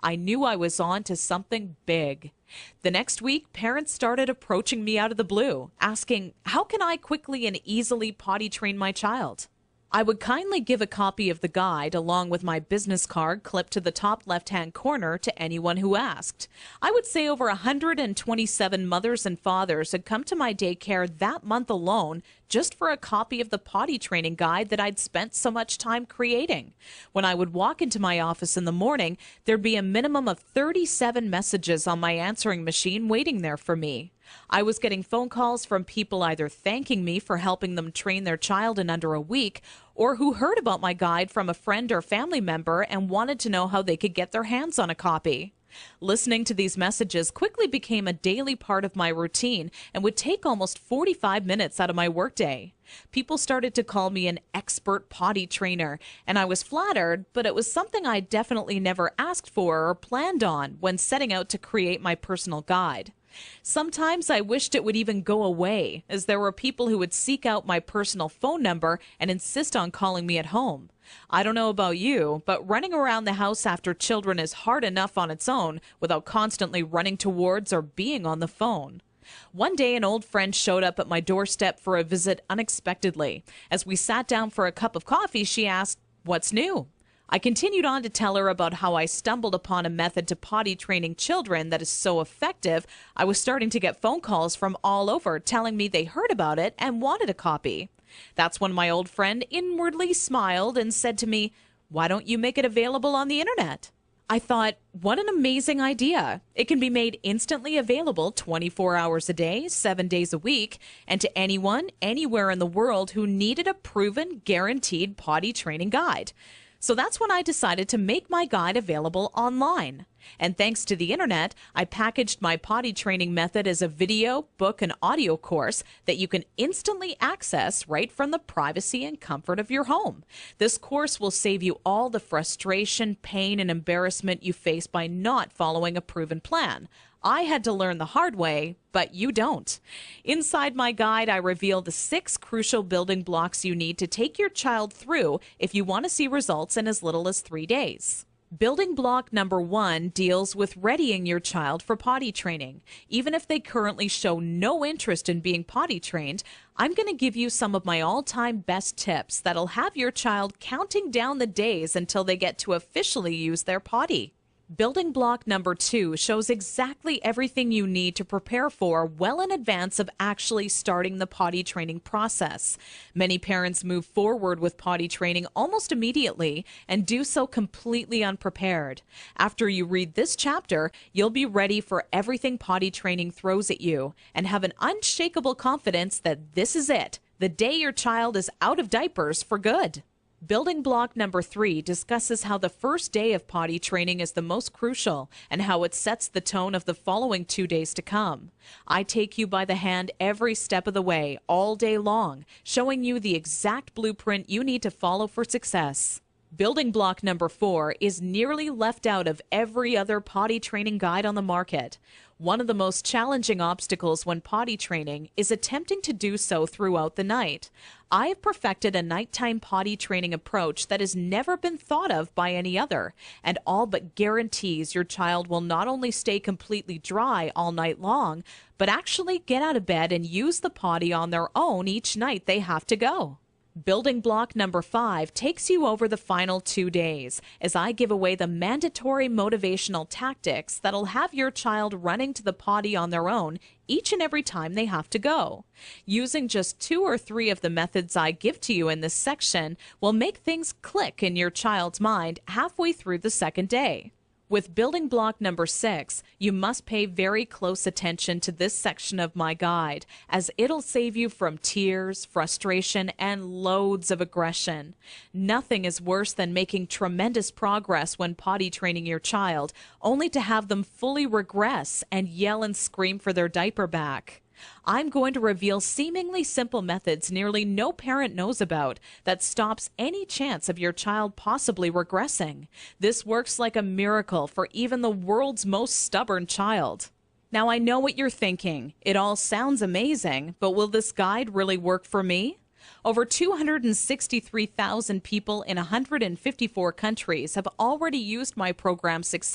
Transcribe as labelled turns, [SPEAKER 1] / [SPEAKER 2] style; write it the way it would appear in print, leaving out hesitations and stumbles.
[SPEAKER 1] I knew I was on to something big. The next week, parents started approaching me out of the blue, asking, how can I quickly and easily potty train my child? I would kindly give a copy of the guide along with my business card clipped to the top left-hand corner to anyone who asked. I would say over 127 mothers and fathers had come to my daycare that month alone just for a copy of the potty training guide that I'd spent so much time creating. When I would walk into my office in the morning, there'd be a minimum of 37 messages on my answering machine waiting there for me. I was getting phone calls from people either thanking me for helping them train their child in under a week, or who heard about my guide from a friend or family member and wanted to know how they could get their hands on a copy. Listening to these messages quickly became a daily part of my routine and would take almost 45 minutes out of my workday. People started to call me an expert potty trainer, and I was flattered, but it was something I definitely never asked for or planned on when setting out to create my personal guide. Sometimes I wished it would even go away, as there were people who would seek out my personal phone number and insist on calling me at home. I don't know about you, but running around the house after children is hard enough on its own without constantly running towards or being on the phone. One day, an old friend showed up at my doorstep for a visit unexpectedly. As we sat down for a cup of coffee, she asked, "What's new?" I continued on to tell her about how I stumbled upon a method to potty training children that is so effective, I was starting to get phone calls from all over telling me they heard about it and wanted a copy. That's when my old friend inwardly smiled and said to me, "Why don't you make it available on the internet?" I thought, what an amazing idea. It can be made instantly available 24 hours a day, 7 days a week, and to anyone, anywhere in the world who needed a proven, guaranteed potty training guide. So that's when I decided to make my guide available online. And thanks to the internet, I packaged my potty training method as a video, book, and audio course that you can instantly access right from the privacy and comfort of your home. This course will save you all the frustration, pain, and embarrassment you face by not following a proven plan. I had to learn the hard way, but you don't. Inside my guide, I reveal the 6 crucial building blocks you need to take your child through if you want to see results in as little as 3 days. Building block number 1 deals with readying your child for potty training. Even if they currently show no interest in being potty trained, I'm going to give you some of my all-time best tips that'll have your child counting down the days until they get to officially use their potty. Building block number 2 shows exactly everything you need to prepare for well in advance of actually starting the potty training process. Many parents move forward with potty training almost immediately and do so completely unprepared. After you read this chapter, you'll be ready for everything potty training throws at you and have an unshakable confidence that this is it, the day your child is out of diapers for good. Building block number 3 discusses how the first day of potty training is the most crucial and how it sets the tone of the following 2 days to come. I take you by the hand every step of the way, all day long, showing you the exact blueprint you need to follow for success. Building block number 4 is nearly left out of every other potty training guide on the market. One of the most challenging obstacles when potty training is attempting to do so throughout the night. I have perfected a nighttime potty training approach that has never been thought of by any other, and all but guarantees your child will not only stay completely dry all night long, but actually get out of bed and use the potty on their own each night they have to go. Building block number 5 takes you over the final 2 days as I give away the mandatory motivational tactics that'll have your child running to the potty on their own each and every time they have to go. Using just 2 or 3 of the methods I give to you in this section will make things click in your child's mind halfway through the second day. With building block number 6, you must pay very close attention to this section of my guide, as it'll save you from tears, frustration, and loads of aggression. Nothing is worse than making tremendous progress when potty training your child, only to have them fully regress and yell and scream for their diaper back. I'm going to reveal seemingly simple methods nearly no parent knows about that stops any chance of your child possibly regressing. This works like a miracle for even the world's most stubborn child. Now I know what you're thinking. It all sounds amazing, but will this guide really work for me? Over 263,000 people in 154 countries have already used my program successfully